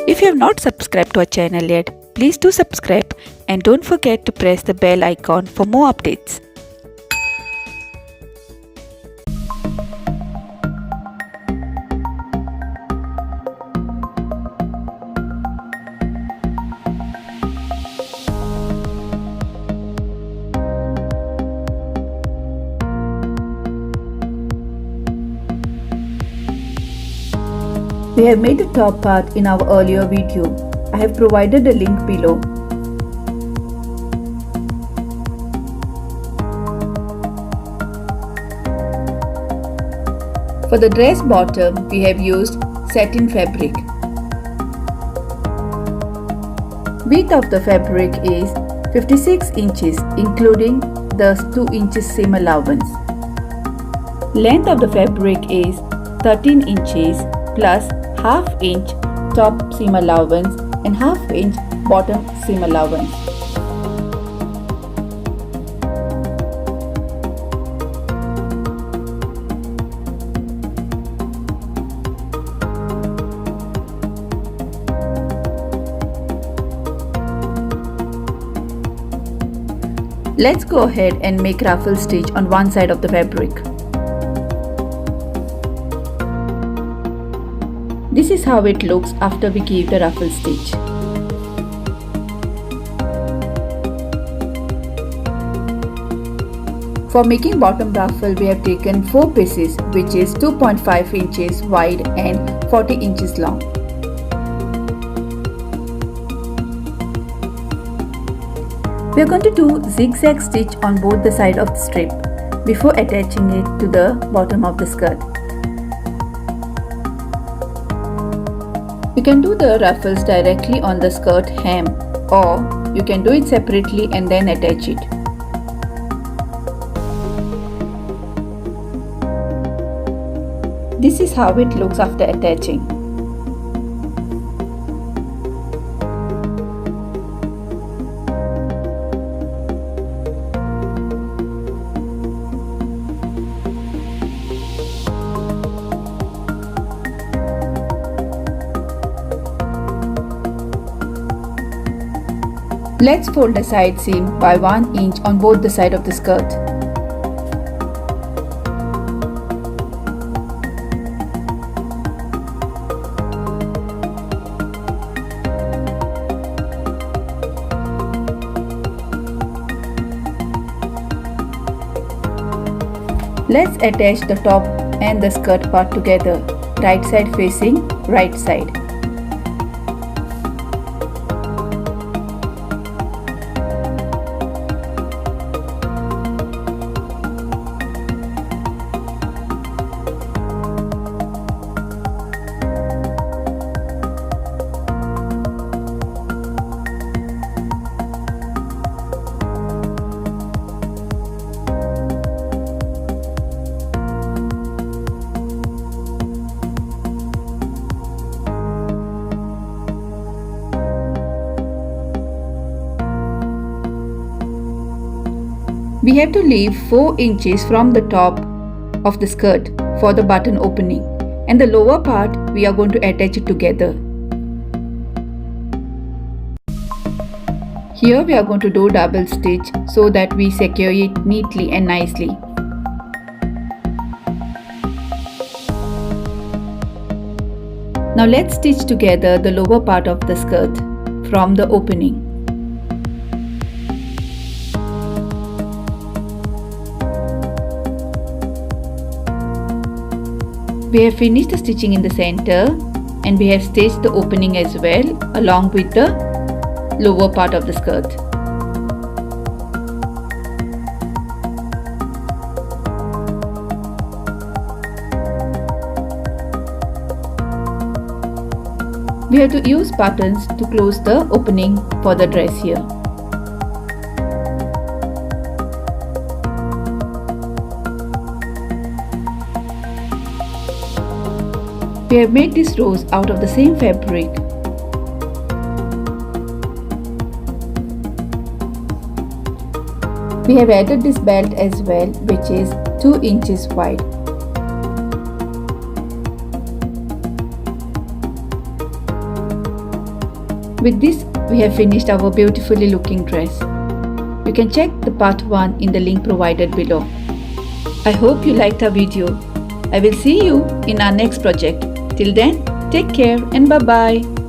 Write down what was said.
If you have not subscribed to our channel yet, please do subscribe and don't forget to press the bell icon for more updates. We have made the top part in our earlier video. I have provided a link below. For the dress bottom, we have used satin fabric. Width of the fabric is 56 inches including the 2 inches seam allowance. Length of the fabric is 13 inches plus half inch top seam allowance and half inch bottom seam allowance. Let's go ahead and make ruffle stitch on one side of the fabric. This is how it looks after we give the ruffle stitch. For making bottom ruffle, we have taken 4 pieces which is 2.5 inches wide and 40 inches long. We are going to do zigzag stitch on both the sides of the strip before attaching it to the bottom of the skirt. You can do the ruffles directly on the skirt hem, or you can do it separately and then attach it. This is how it looks after attaching. Let's fold the side seam by 1 inch on both the sides of the skirt. Let's attach the top and the skirt part together, right side facing right side. We have to leave 4 inches from the top of the skirt for the button opening, and the lower part we are going to attach it together. Here we are going to do double stitch so that we secure it neatly and nicely. Now let's stitch together the lower part of the skirt from the opening. We have finished the stitching in the center and we have stitched the opening as well along with the lower part of the skirt. We have to use buttons to close the opening for the dress here. We have made these rows out of the same fabric. We have added this belt as well, which is 2 inches wide. With this, we have finished our beautifully looking dress. You can check the part 1 in the link provided below. I hope you liked our video. I will see you in our next project. Till then, take care and bye-bye.